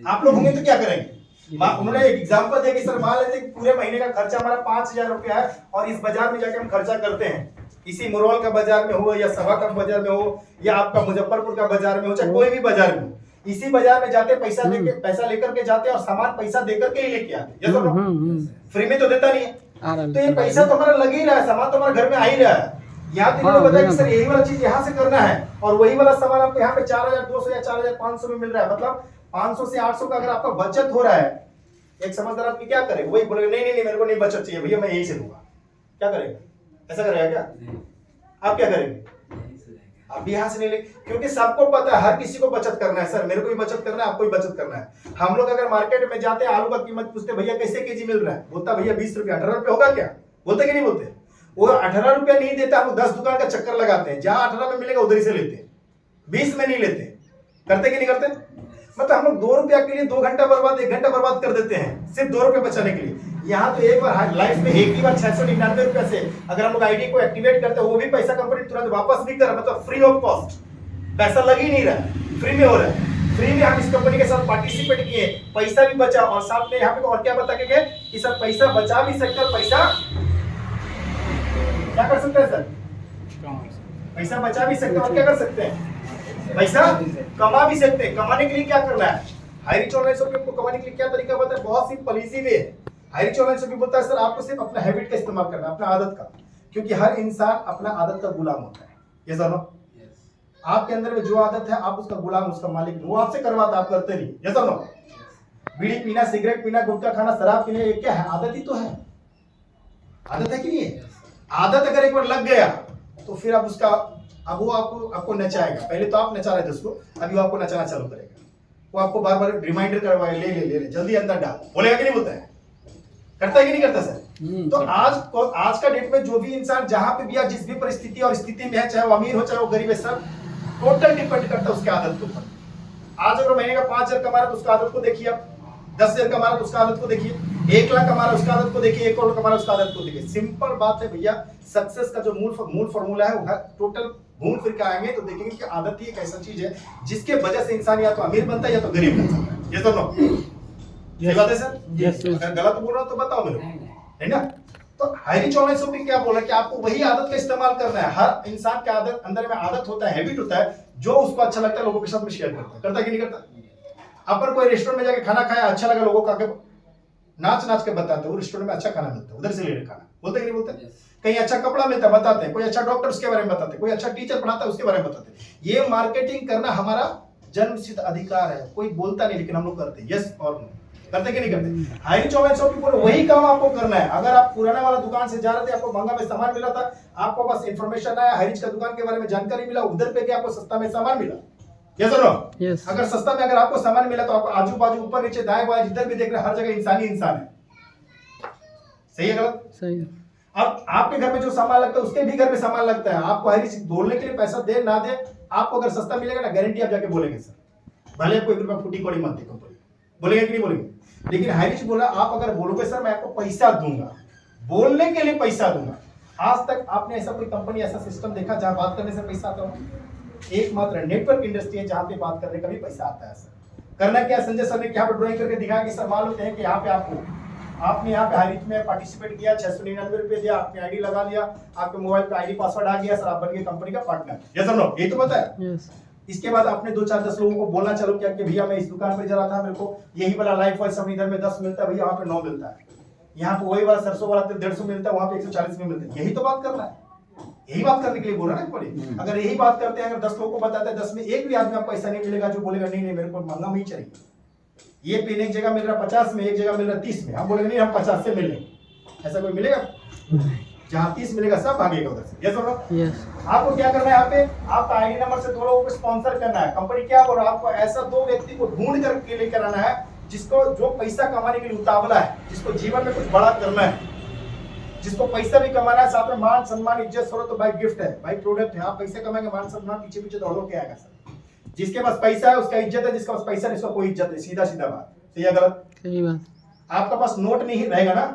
आप लोग होंगे तो क्या करेंगे? उन्होंने एक एग्जांपल दिया कि सर मान लेते पूरे महीने का खर्चा हमारा 5,000 रुपया है और इस बाजार में जाके हम खर्चा करते हैं, इसी मुरौल का बाजार में हो या सभा का बाजार में हो या आपका मुजफ्फरपुर का बाजार में हो, चाहे कोई भी बाजार में हो, इसी बाजार में जाते पैसा देके पैसा लेकर के जाते और सामान पैसा देकर के ही लेके आते। ये तो फ्री में तो देता नहीं है, तो ये पैसा तो हमारा लग ही रहा है, सामान तो हमारे घर में आ ही रहा है। यहाँ तो इन्होंने बताया कि सर यही वाला चीज यहाँ से करना है और वही वाला सामान आपको यहाँ पे 4,200 या 4,500 में मिल रहा है, मतलब 500 से 800 का अगर आपका बचत हो रहा है, एक समझदार आदमी क्या करेगा? वही बोलेगा नहीं नहीं नहीं मेरे को नहीं बचत चाहिए भैया, मैं यही से दूंगा। क्या करेगा? ऐसा करेगा क्या? आप क्या करेंगे? आप भी यहाँ से नहीं ले, क्योंकि सबको पता है हर किसी को बचत करना है। सर मेरे को भी बचत करना है, आपको भी बचत करना है। हम लोग अगर मार्केट में जाते हैं, आलू का कीमत पूछते भैया कैसे केजी मिल रहा है, बोलता भैया 20 रुपया। 18 रुपया होगा क्या? बोलते कि नहीं बोलते? वो 18 रुपया नहीं देता, हम 10 दुकान का चक्कर लगाते हैं, जहां 18 में मिलेगा उधर ही से लेते हैं, 20 में नहीं लेते। करते कि नहीं करते? मतलब हम लोग 2 रुपया के लिए 2 घंटा बर्बाद, 1 घंटा बर्बाद कर देते हैं सिर्फ 2 रुपए बचाने के लिए। यहाँ तो एक बार लाइफ में एक ही बार 699 रुपया से अगर हम लोग आईडी को एक्टिवेट करते हैं, वो भी पैसा कंपनी तुरंत वापस नहीं कर रहा, मतलब फ्री ऑफ कॉस्ट, पैसा लग ही नहीं रहा है, फ्री में हो रहा है। फ्री में हम इस कंपनी के साथ पार्टिसिपेट किए, पैसा भी बचा और साथ में यहाँ पे और क्या बता के गए कि सर पैसा बचा भी सकते और पैसा क्या कर सकते हैं? सर पैसा बचा भी सकते और क्या कर सकते हैं? पैसा कमा भी सकते हैं। कमाने के लिए क्या करना है? हाईरिच ऑनलाइन शॉपिंग को कमाने के लिए क्या तरीका बताया है? बहुत सिंपल इजी वे है। हाईरिच ऑनलाइन शॉपिंग बोलता है सर आपको सिर्फ अपना हैबिट का इस्तेमाल करना है, अपना आदत का, क्योंकि हर इंसान अपना आदत का गुलाम होता है। ये जानो आपके अंदर में जो आदत है आप उसका गुलाम, उसका मालिक, वो आपसे करवाता, आप करते नहीं। ये जानो बीड़ी पीना, सिगरेट पीना, गुटखा खाना, शराब पीना, ये क्या है? आदत ही तो है। आदत है कि नहीं है? आदत अगर एक बार लग गया तो फिर आप उसका, अब वो आपको नचाएगा। पहले तो आप नचा रहे थे उसको, अभी वो आपको नचाना चालू करेगा। वो आपको बार बार रिमाइंडर करवाए, ले ले ले ले जल्दी अंदर डाल, बोलेगा कि नहीं बोलता है? करता है कि नहीं करता सर? तो आज का डेट में जो भी इंसान जहां पे भी या जिस भी परिस्थिति और स्थिति में है, चाहे वो अमीर हो चाहे वो गरीब है, सब टोटल डिपेंड करता है उसके आदत के ऊपर। आज अगर महीने का 5,000 कमा रहा है तो उसका आदत को देखिए, आप 10,000 कमा रहा है तो उसका आदत को देखिए, 1 लाख कमा रहा है उसका आदत को देखिए, 1 करोड़ कमा रहा है उसका आदत को देखिए। सिंपल बात है भैया, सक्सेस का जो मूल फॉर्मूला है वो टोटल घूम फिर के आएंगे तो देखेंगे कि आदत ही एक ऐसा चीज है जिसके वजह से इंसान या तो अमीर बनता है या तो गरीब बन सकता है। ये तो नो ये बात है सर? अगर गलत बोल रहा हूं तो बताओ मेरे को, है ना? तो हाईरिच ऑनलाइन शॉपिंग क्या बोल रहा है कि आपको वही आदत का इस्तेमाल करना है। हर इंसान के आदत अंदर में आदत होता है, हैबिट होता है, जो उसको अच्छा लगता है लोगों के साथ में शेयर करता है। करता कि नहीं करता? अपन कोई रेस्टोरेंट में जाके खाना खाया, अच्छा लगा, लोगों को आके नाच नाच के बताते हैं वो रेस्टोरेंट में अच्छा खाना मिलता है, उधर से ले ले खाना, बोलते कि नहीं बोलते? कहीं अच्छा कपड़ा मिलता है बताते हैं, कोई अच्छा डॉक्टर उसके बारे में बताते हैं, कोई अच्छा टीचर पढ़ाता है उसके बारे में बताते हैं। ये मार्केटिंग करना हमारा जन्मसिद्ध अधिकार है, कोई बोलता नहीं लेकिन हम लोग करते हैं। यस और नो, करते कि नहीं करते? हाईरिच ऑनलाइन शॉपिंग पर वही काम आपको करना है। अगर आप पुराना वाला दुकान से जा रहे थे, आपको महंगा में सामान मिला था, आपको बस इंफॉर्मेशन आया, हाईरिच का दुकान के बारे में जानकारी मिला, उधर पे आपको सस्ता में सामान मिला। यस और नो? यस। अगर सस्ता में अगर आपको सामान मिला तो आपको आजू बाजू ऊपर नीचे दाएं बाएं जिधर भी देख रहे हैं हर जगह इंसान ही इंसान है। सही है गलत? सही है। अब आपके घर में जो सामान लगता है उसके भी घर में सामान लगता है। आपको हर चीज बोलने के लिए पैसा दे ना दे, आपको अगर सस्ता मिलेगा ना, गारंटी आप जाके बोलेंगे सर, भले आपको 1 रुपया फूटी कौड़ी मत दे कंपनी, बोलेंगे कि नहीं बोलेंगे? लेकिन हाईरिच बोला आप अगर बोलोगे सर मैं आपको पैसा दूंगा, बोलने के लिए पैसा दूंगा। आज तक आपने ऐसा कोई कंपनी, ऐसा सिस्टम देखा जहां बात करने से पैसा आता हो? एकमात्र नेटवर्क इंडस्ट्री है जहां पे बात करने का भी पैसा आता है। सर करना क्या, संजय सर ने क्या ड्राइंग करके दिखाया कि सर मान लेते हैं कि यहाँ पे आपने यहाँ पे हाईरिच में पार्टिसिपेट किया, 699 रुपए दिया, आपने आईडी लगा दिया, आपके मोबाइल पे आईडी पासवर्ड आ गया, सर आप बन गए कंपनी का पार्टनर। यस और नो? यही तो पता है। इसके बाद आपने 2 4 10 लोगों को बोलना चालू किया कि भैया मैं इस दुकान पे जा रहा था, मेरे को यही वाला लाइफ बॉय सब इधर में 10 मिलता है भैया, वहां पे 9 मिलता है, यहाँ पे वही वाला सरसों वाला 150 मिलता है, वहां पे 140 में मिलता है। यही तो बात करना है, यही बात करने के लिए बोल रहा है ना। अगर यही बात करते हैं, अगर 10 लोगों को बताते हैं, 10 में एक भी आदमी आपको पैसा नहीं मिलेगा जो बोलेगा नहीं नहीं मेरे को महंगा में ही चाहिए, ये पेन एक जगह मिल रहा 50 में, एक जगह मिल रहा 30 में, हम बोलेंगे नहीं हम 50 से मिलेंगे, ऐसा कोई मिलेगा? जहां 30 मिलेगा सब भागेगा उधर से। यस और नो? यस। आपको क्या करना है, यहाँ पे आपका आईडी नंबर से 2 लोगों को स्पॉन्सर करना है। कंपनी क्या बोल रहा है, आपको ऐसा 2 व्यक्ति को ढूंढ करके लेकर आना है जिसको जो पैसा कमाने के लिए उतावला है, जिसको जीवन में कुछ बड़ा करना है, जिसको पैसा भी कमाना है, साथ में मान सम्मान इज्जत सरो तो भाई गिफ्ट है, भाई प्रोडक्ट है। आप पैसे कमाएंगे, मान सम्मान पीछे पीछे दौड़ो के आएगा सर। जिसके पास पैसा है उसका इज्जत है, जिसका पास पैसा नहीं उसका कोई इज्जत नहीं। सीधा सीधा बात, सही है गलत? सही बात। आपका पास नोट नहीं रहेगा ना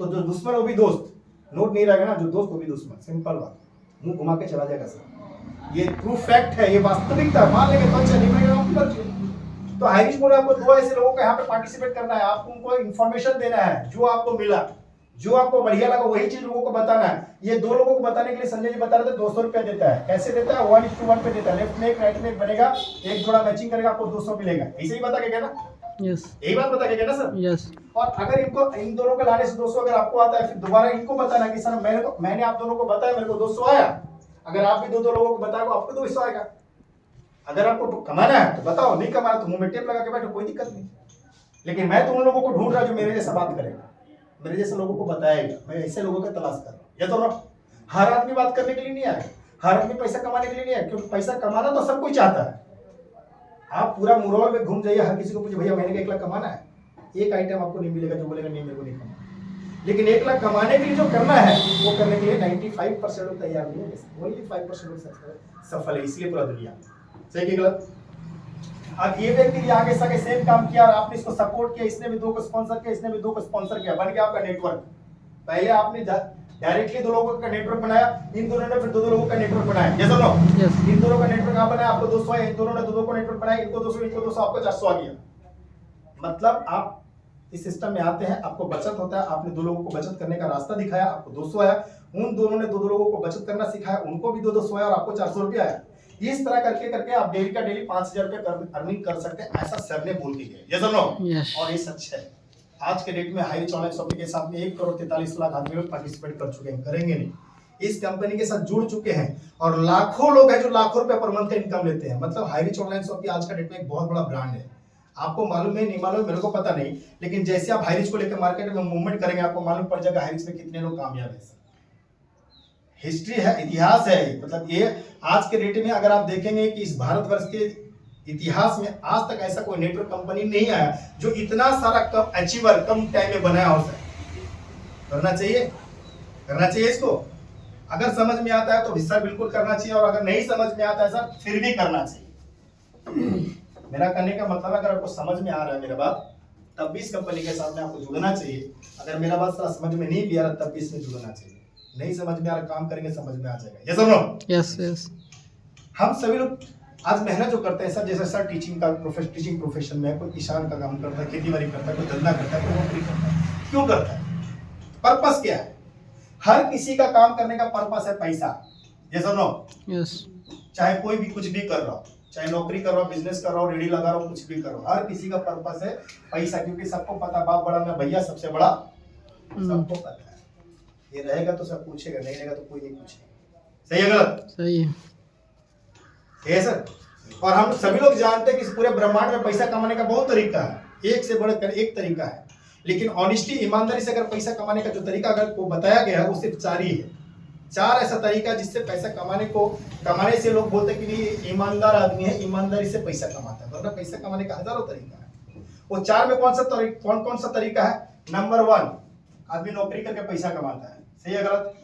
तो जो दुश्मन वो भी दोस्त, नोट नहीं रहेगा ना जो दोस्त वो भी दुश्मन। सिंपल बात, मुंह घुमा के चला जाएगा सर। ये ट्रू फैक्ट है, ये वास्तविकता। मान लेंगे तो अच्छा, नहीं मानेगा तो हाई रिच बोल आपको दो ऐसे लोगों को यहाँ पे पार्टिसिपेट करना है, आपको उनको इन्फॉर्मेशन देना है जो आपको मिला, जो आपको बढ़िया लगा वही चीज लोगों को बताना है। ये दो लोगों को बताने के लिए संजय जी बता रहे थे 200 रुपया देता है। कैसे देता है? 1:1 पे देता है। लेफ्ट में एक राइट में एक बनेगा, एक जोड़ा मैचिंग करेगा, आपको 200 मिलेगा। ऐसे ही बता के क्या ना? यस, यही बात बता के क्या ना सर? यस। और अगर इनको इन दोनों को लाने से 200 अगर आपको आता है, फिर दोबारा इनको बताना कि सर मैंने आप दोनों को बताया, मेरे को 200 आया। अगर आप भी दो लोगों को बताओगे आपको 200 आएगा। अगर आपको कमाना है तो बताओ, नहीं कमाना तो मुंह में टेप लगा के बैठो, कोई दिक्कत नहीं। लेकिन मैं तो उन लोगों को ढूंढ रहा जो मेरे जैसा बात करेगा, मेरे जैसे लोगों को बताएगा। मैं ऐसे लोगों का तलाश कर रहा हूँ। ये तो ना, हर आदमी बात करने के लिए नहीं आया, हर आदमी पैसा कमाने के लिए नहीं आया, क्योंकि पैसा कमाना तो सब कोई चाहता है। आप पूरा मुरौल में घूम जाइए, हर किसी को पूछे भैया महीने का 1 लाख कमाना है, एक आइटम आपको नहीं मिलेगा जो बोलेगा नहीं मेरे को नहीं कमाना। लेकिन 1 लाख कमाने के लिए जो करना है वो करने के लिए 95% लोग तैयार नहीं है, वही 5% लोग सफल है। इसलिए पूरा दुनिया सही कि गलत? अब ये व्यक्ति भी आगे सके सेम काम किया और आपने इसको सपोर्ट किया, इसने भी 2 को स्पॉन्सर किया, इसने भी 2 को स्पॉन्सर किया, बन गया आपका नेटवर्क। पहले आपने डायरेक्टली 2 लोगों का नेटवर्क बनाया, इन दोनों ने फिर 2 लोगों का नेटवर्क बनाया। यस और नो? यस। इन दोनों का नेटवर्क आप बनाया, आपको 200 है, इन दोनों ने 2 को नेटवर्क बनाया, इनको 200, इनको 200, आपको 400 आ गया। मतलब आप इस सिस्टम में आते हैं, आपको बचत होता है, आपने 2 लोगों को बचत करने का रास्ता दिखाया, आपको 200 आया। उन दोनों ने 2 लोगों को बचत करना सिखाया, उनको भी 200 आया और आपको 400 रुपया आया। इस तरह करके करके आप डेली का डेली 5000 रुपये अर्निंग कर सकते हैं, ऐसा सर ने बोल के गया। यस और नो? यस। और ये सच है। आज के डेट में हाई रिच ऑनलाइन शॉपिंग के साथ में 1 करोड़ 43 लाख आदमी लोग पार्टिसिपेट कर चुके हैं, करेंगे नहीं, इस कंपनी के साथ जुड़ चुके हैं। और लाखों लोग हैं जो लाखों रुपए पर मंथ का इनकम लेते हैं। मतलब हाई रिच ऑनलाइन शॉपिंग आज का डेट में एक बहुत बड़ा ब्रांड है। आपको मालूम है नहीं मालूम, मेरे को पता नहीं, लेकिन जैसे आप हाई रिच को लेकर मार्केट में मूवमेंट करेंगे आपको मालूम पड़ जाएगा हाई रिच में कितने लोग कामयाब है। हिस्ट्री है, इतिहास है। मतलब ये आज के डेट में अगर आप देखेंगे कि इस भारतवर्ष के इतिहास में आज तक ऐसा कोई नेटवर्क कंपनी नहीं आया जो इतना सारा कम अचीवर कम टाइम में बनाया हो सके। करना चाहिए इसको। अगर समझ में आता है तो हिस्सा बिल्कुल करना चाहिए, और अगर नहीं समझ में आता है सर फिर भी करना चाहिए। मेरा कहने का मतलब अगर आपको समझ में आ रहा है मेरा बात, तब भी इस कंपनी के साथ में आपको जुड़ना चाहिए। अगर मेरा बात सारा समझ में नहीं भी आ रहा तब भी इसमें जुड़ना चाहिए। नहीं समझ में आ रहा, काम करेंगे समझ में आ जाएगा। यस और नो? Yes, yes. हम सभी लोग आज मेहनत जो करते हैं सर, जैसे सर टीचिंग प्रोफेशन में, कोई किसान का काम करता है, खेती बाड़ी करता है, कोई धंधा करता है, कोई नौकरी करता है। क्यों करता है? पर्पस क्या है? हर किसी का काम करने का पर्पस है पैसा। यस और नो? यस। चाहे कोई भी कुछ भी कर रहा हो, चाहे नौकरी कर रहा हो, बिजनेस कर रहा हो, रेडी लगा रहा हो, कुछ भी करो, हर किसी का पर्पस है पैसा। क्योंकि सबको पता बाप बड़ा मैं भैया सबसे बड़ा, सबको पता है। ये रहेगा तो सब पूछेगा, नहीं रहेगा तो कोई नहीं पूछेगा। सही है गलत? सही है सर। और हम सभी लोग जानते हैं कि इस पूरे ब्रह्मांड में पैसा कमाने का बहुत तरीका है, एक से बढ़कर एक तरीका है। लेकिन ऑनेस्टी, ईमानदारी से अगर पैसा कमाने का जो तरीका अगर को बताया गया है वो सिर्फ 4 ही है। 4 ऐसा तरीका जिससे पैसा कमाने से लोग बोलते हैं कि नहीं ईमानदार आदमी है, ईमानदारी से पैसा कमाता है। वरना पैसा कमाने का हजारों तरीका है। वो 4 में कौन कौन सा तरीका है? नंबर 1, आदमी नौकरी करके पैसा कमाता है। सही है गलत?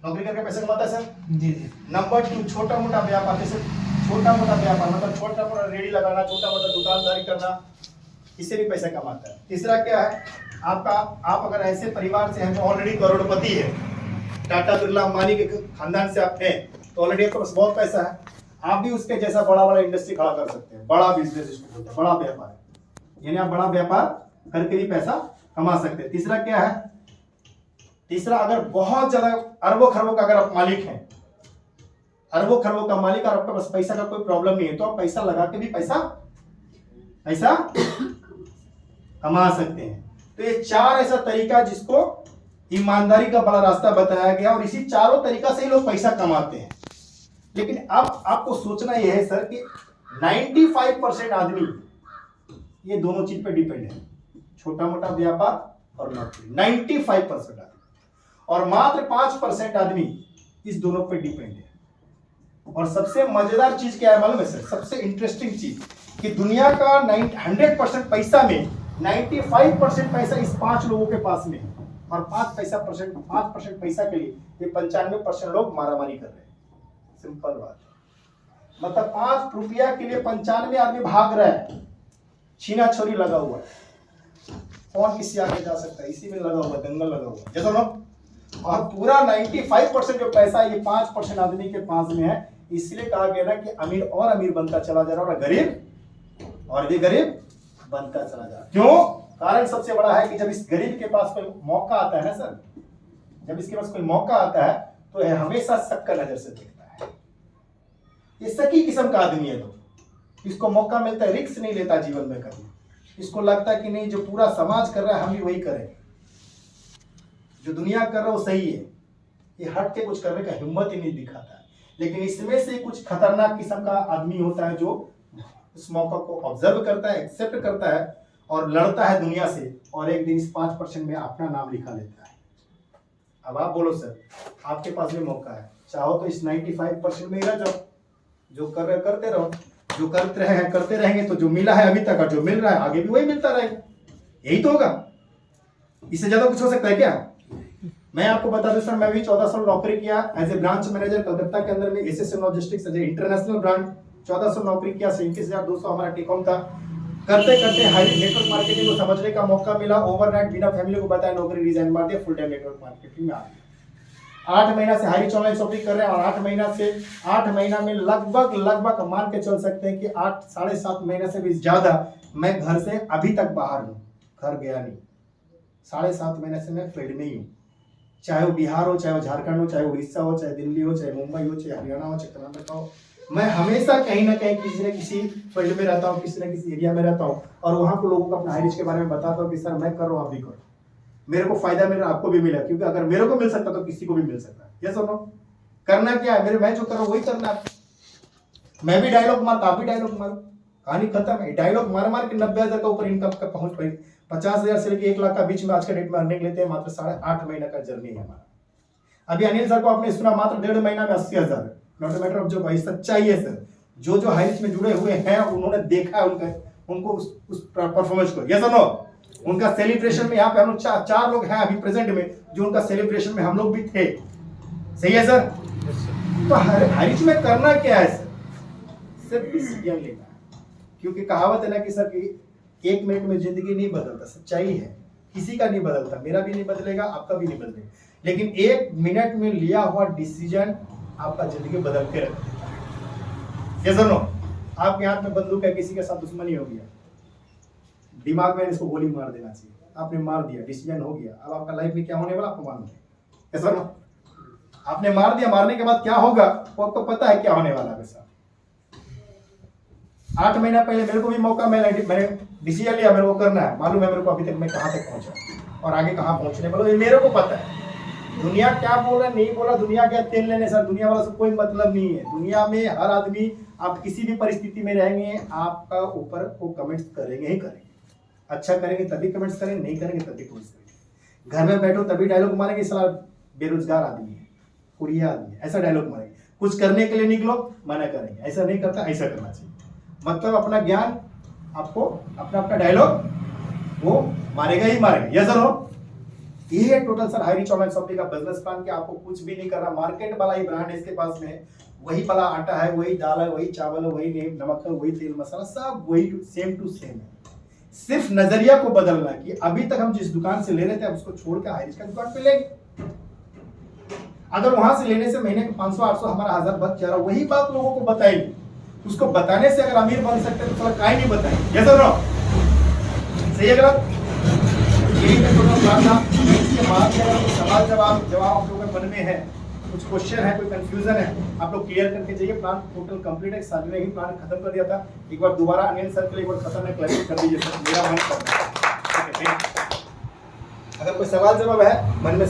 नौकरी करके पैसा कमाता है सर? जी। नंबर 2, छोटा मोटा व्यापार, जैसे छोटा मोटा व्यापार मतलब छोटा मोटा रेडी लगाना, छोटा मोटा दुकानदारी करना, इससे भी पैसा कमाता है। तीसरा क्या है? आप अगर ऐसे परिवार से हैं जो ऑलरेडी करोड़पति है, टाटा बिरला अंबानी के खानदान से आप हैं, तो ऑलरेडी आपके पास बहुत पैसा है, आप भी उसके जैसा बड़ा इंडस्ट्री खड़ा कर सकते हैं। बड़ा बिजनेस इसको बोलते हैं, बड़ा व्यापार, यानी आप बड़ा व्यापार करके भी पैसा कमा सकते हैं। तीसरा क्या है? तीसरा, अगर बहुत ज्यादा अरबों खरबों का अगर आप मालिक हैं, अरबों खरबों का मालिक, और आपके पास पैसा का कोई प्रॉब्लम नहीं है, तो आप पैसा लगा के भी पैसा कमा सकते हैं। तो ये 4 ऐसा तरीका जिसको ईमानदारी का बड़ा रास्ता बताया गया, और इसी चारों तरीका से ही लोग पैसा कमाते हैं। लेकिन अब आपको सोचना यह है सर कि 95% आदमी ये दोनों चीज पे डिपेंड है, छोटा मोटा व्यापार और नौकरी। 95% आदमी, और मात्र 5% आदमी इस दोनों पे डिपेंड है। और सबसे मजेदार चीज क्या है मालूम है सर? सबसे इंटरेस्टिंग चीज कि दुनिया का 100% पैसा में 95% पैसा इस 5 लोगों के पास में है, और 5% पैसा के लिए ये 95% लोग मारामारी कर रहे हैं। सिंपल बात, मतलब 5 रुपया के लिए 95 आदमी भाग रहा है, छीना छोरी लगा हुआ है। कौन किसी आगे जा सकता है? इसी में लगा हुआ, दंगल लगा हुआ, जैसा ना। और पूरा 95% जो पैसा ये 5% आदमी के पास में है। इसलिए कहा गया ना कि अमीर और अमीर बनता चला जा रहा है और गरीब और ये गरीब बनता चला जा रहा है। क्यों? कारण सबसे बड़ा है कि जब इस गरीब के पास कोई मौका आता है ना सर, जब इसके पास कोई मौका आता है तो यह हमेशा शक का नजर से देखता है। ये शकी किस्म का आदमी है, तो इसको मौका मिलता है, रिस्क नहीं लेता जीवन में कभी। इसको लगता है कि नहीं, जो पूरा समाज कर रहा है हम भी वही करें, जो दुनिया कर रहा है वो सही है। ये हट के कुछ करने का हिम्मत ही नहीं दिखाता है। लेकिन इसमें से कुछ खतरनाक किस्म का आदमी होता है जो उस मौका को ऑब्जर्व करता है, एक्सेप्ट करता है और लड़ता है दुनिया से, और एक दिन इस 5% में अपना नाम लिखा लेता है। अब आप बोलो सर, आपके पास भी मौका है, चाहो तो इस 95% में ही रह जाओ, जो कर रहे करते रहो, जो करते रहे हैं करते रहेंगे, तो जो मिला है अभी तक और जो मिल रहा है आगे भी वही मिलता रहेगा। यही तो होगा, इससे ज्यादा कुछ हो सकता है क्या? मैं आपको बता दूं सर, मैं भी 14 साल नौकरी किया as a branch manager Calcutta के अंदर में SSM logistics as a international brand. 14 साल नौकरी किया, 37,200 हमारा टेक होम था। करते करते हाई नेटवर्क मार्केटिंग को समझने का मौका मिला। ओवरनाइट बिना फैमिली को बताया नौकरी रिजाइन मार दिया, फुल टाइम नेटवर्क मार्केटिंग में आ गया। 8 महीना से हाई ऑनलाइन शॉपिंग कर रहे हैं, और 8 महीना में लगभग मान के चल सकते हैं कि 8 साढ़े 7 महीना से भी ज्यादा मैं घर से अभी तक बाहर हूँ, घर गया नहीं। 7.5 महीने से मैं फील्ड में ही हूँ, चाहे वो बिहार हो, चाहे वो झारखंड हो, चाहे वो उड़ीसा हो, चाहे दिल्ली हो, चाहे मुंबई हो, चाहे हरियाणा हो, चाहे कर्नाटक हो। मैं हमेशा कहीं ना कहीं किसी न किसी फील्ड में रहता हूँ, किसी न किसी एरिया में रहता हूँ, और वहाँ को लोगों को अपना हाई रिच के बारे में बताता हूँ कि सर मैं कर रहा हूँ, आप भी करो, मेरे को फायदा मिल रहा है, आपको भी मिला। क्योंकि अगर मेरे को मिल सकता तो किसी को भी मिल सकता है। ये सुनो, करना क्या है, मैं जो कर रहा हूँ वही करना है। मैं भी डायलॉग मारता, आप भी डायलॉग मारो, कहानी खत्म है। डायलॉग मार के 90,000 का ऊपर इनकम का पहुंच पाई। 50,000 से लेकर 1 लाख का बीच में आज के डेट में अर्निंग लेते हैं। मात्र 8.5 महीने का जर्नी है हमारा। अभी अनिल सर को आपने सुना, मात्र 1.5 महीना में 80,000। नॉट अ मैटर ऑफ जो भाई, सच्चाई है सर। जो हाइट्स में जुड़े हुए हैं उन्होंने देखा है उनको उस परफॉर्मेंस को। यस और नो? उनका सेलिब्रेशन में यहाँ पे हम लोग 4 लोग हैं अभी प्रेजेंट में, जो उनका सेलिब्रेशन में हम लोग भी थे। सही है सर? तो हाइट्स में करना क्या है सर? सिर्फ डिसीजन लेना है। क्योंकि कहावत है ना कि सर कि 1 मिनट में जिंदगी नहीं बदलता, सच्चाई है, किसी का नहीं बदलता, मेरा भी नहीं बदलेगा, आपका भी नहीं बदलेगा। लेकिन 1 मिनट में लिया हुआ डिसीजन आपका जिंदगी बदल के रखेगा। यस और नो? आपके हाथ में बंदूक है, किसी के साथ दुश्मनी हो गया, दिमाग में इसको गोली मार देना चाहिए, आपने मार दिया, डिसीजन हो गया। अब आपका लाइफ में क्या होने वाला आपको मालूम है। यस और नो? आपने मार दिया, मारने के बाद क्या होगा वो आपको पता है क्या होने वाला है। सर 8 महीना पहले मेरे को भी मौका, मैंने डिसीजन लिया, मेरे को करना है, मालूम है मेरे को अभी तक मैं कहाँ तक पहुंचा और आगे कहाँ पहुंचने वाला, ये मेरे को पता है। दुनिया क्या बोल रहा नहीं बोल रहा, दुनिया क्या तेल लेने सर, दुनिया वाला से कोई मतलब नहीं है। दुनिया में हर आदमी, आप किसी भी परिस्थिति में रहेंगे, आपका ऊपर वो कमेंट्स करेंगे ही करेंगे। अच्छा करेंगे तभी कमेंट्स करेंगे, नहीं करेंगे तभी कमेंट्स करेंगे। घर में बैठो तभी डायलॉग मारेंगे, साला बेरोजगार आदमी है, कुड़िया आदमी है, ऐसा डायलॉग मारेंगे। कुछ करने के लिए निकलो, मना करेंगे, ऐसा नहीं करता, ऐसा करना चाहिए। मतलब अपना ज्ञान आपको अपना डायलॉग वो मारेगा ही मारेगा। यस और नो? ये है total sir high rich online shopping का बिजनेस प्लान। कि आपको कुछ भी नहीं करना, मार्केट वाला ही ब्रांड है इसके पास में, वही वाला आटा है, वही दाल है, वही चावल है, वही नमक है, वही तेल मसाला, सब वही सेम टू सेम है। सिर्फ नजरिया को बदलना कि अभी तक हम जिस दुकान से ले रहे थे अब उसको छोड़ के हाई रिच का दुकान पे लेंगे। अगर वहां से लेने से महीने के 500-800 हमारा 1000 बच जा रहा, वही बात लोगों को बताएंगे। उसको बताने से अगर अमीर बन सकते हैं तो थोड़ा काहे नहीं बताएंगे। यस और नो? सही है गलत? यही है टोटल प्लान था। इसके बाद में अगर सवाल जवाब आप लोगों के मन में है, कुछ क्वेश्चन है, कोई कंफ्यूजन है, आप लोग क्लियर करके जाइए। प्लान टोटल कंप्लीट है, सर ने ही प्लान खत्म कर दिया था। एक बार दोबारा अनिल सर के लिए एक बार खत्म है, क्लियर कर दीजिए सर, मेरा मन करता है। ठीक है, अगर कोई सवाल जवाब है मन में